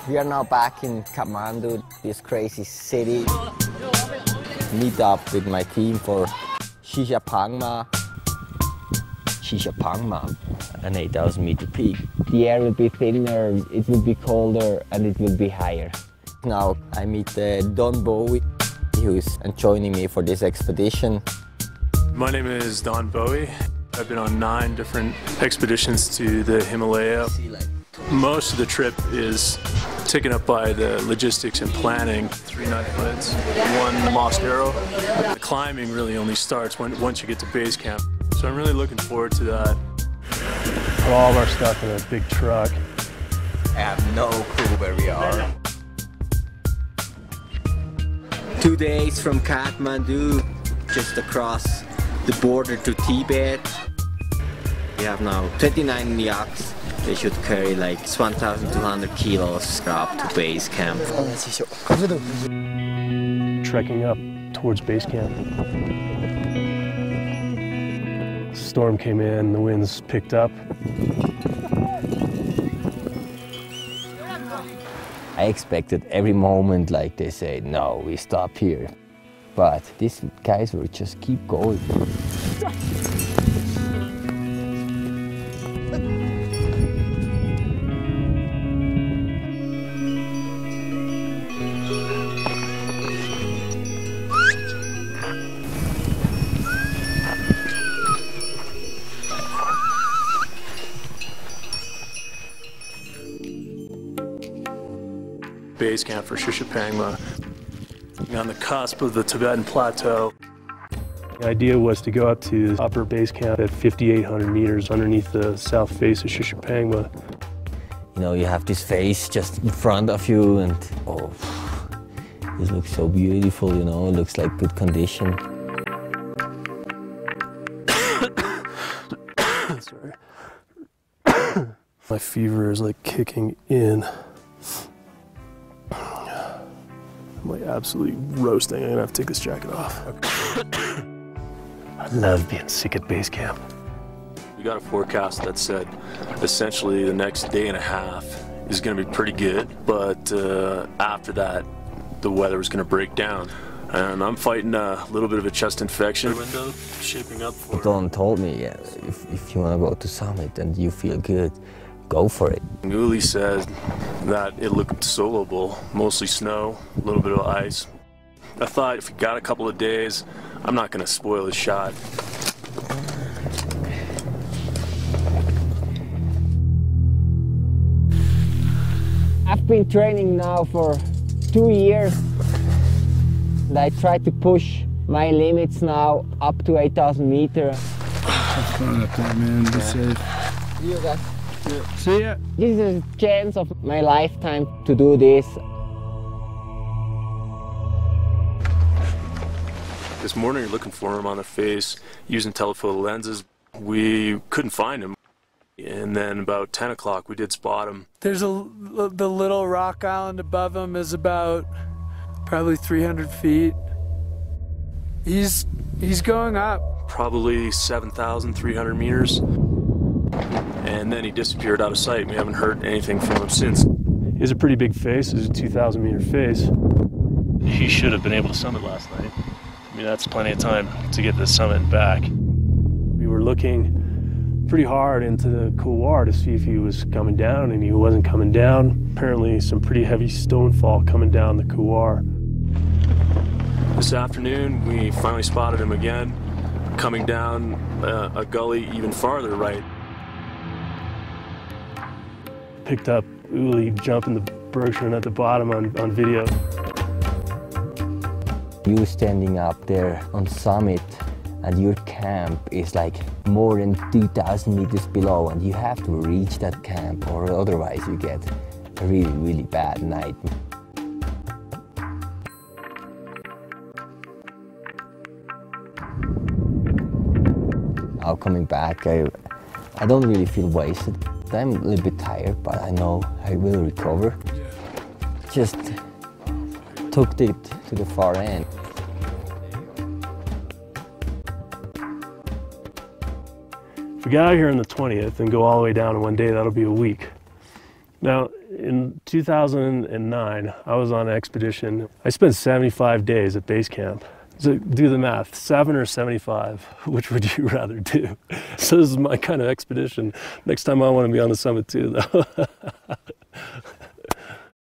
We are now back in Kathmandu, this crazy city. Meet up with my team for Shisha Pangma. Shisha Pangma, an 8,000 meter peak. The air will be thinner, it will be colder, and it will be higher. Now I meet Don Bowie, who's joining me for this expedition. My name is Don Bowie. I've been on 9 different expeditions to the Himalaya. Most of the trip is taken up by the logistics and planning. 3 night hoods, 1 lost arrow. The climbing really only starts once you get to base camp. So I'm really looking forward to that. Put all of our stuff in a big truck. I have no clue where we are. 2 days from Kathmandu, just across the border to Tibet. We have now 29 yaks. They should carry like 1,200 kilos up to base camp. Trekking up towards base camp. Storm came in, the winds picked up. I expected every moment, like they say, no, we stop here. But these guys will just keep going. Base camp for Shisha Pangma, on the cusp of the Tibetan Plateau. The idea was to go up to upper base camp at 5,800 meters underneath the south face of Shisha Pangma. You know, you have this face just in front of you and oh, this looks so beautiful, you know, it looks like good condition. Sorry. My fever is like kicking in. I'm like absolutely roasting. I'm gonna have to take this jacket off. I love being sick at base camp. We got a forecast that said essentially the next day and a half is going to be pretty good, but after that the weather was going to break down. And I'm fighting a little bit of a chest infection. Window shaping up for Don told me, yeah, if you want to go to summit and you feel good, go for it. Ueli said that it looked soloable, mostly snow, a little bit of ice. I thought if we got a couple of days, I'm not going to spoil his shot. I've been training now for 2 years. And I try to push my limits now up to 8,000 meters. Have fun up there, man. Be safe. See you guys. Yeah. See ya. This is a chance of my lifetime to do this. This morning, you're looking for him on the face using telephoto lenses. We couldn't find him. And then about 10 o'clock, we did spot him. There's the little rock island above him is about probably 300 feet. He's going up. Probably 7,300 meters. And then he disappeared out of sight. We haven't heard anything from him since. He has a pretty big face. It's a 2,000 meter face. He should have been able to summit last night. I mean, that's plenty of time to get to the summit and back. We were looking pretty hard into the couloir to see if he was coming down, and he wasn't coming down. Apparently some pretty heavy stonefall coming down the couloir. This afternoon, we finally spotted him again, coming down a gully even farther right. Picked up Ueli jumping the Bergstrom at the bottom on video. You standing up there on summit and your camp is like more than 2,000 meters below and you have to reach that camp or otherwise you get a really, really bad night. Now coming back, I don't really feel wasted. I'm a little bit tired, but I know I will recover. Just took it to the far end. If we get out here on the 20th and go all the way down in one day, that'll be a week. Now, In 2009, I was on an expedition. I spent 75 days at base camp. So do the math, 7 or 75, which would you rather do? So this is my kind of expedition. Next time I want to be on the summit too, though.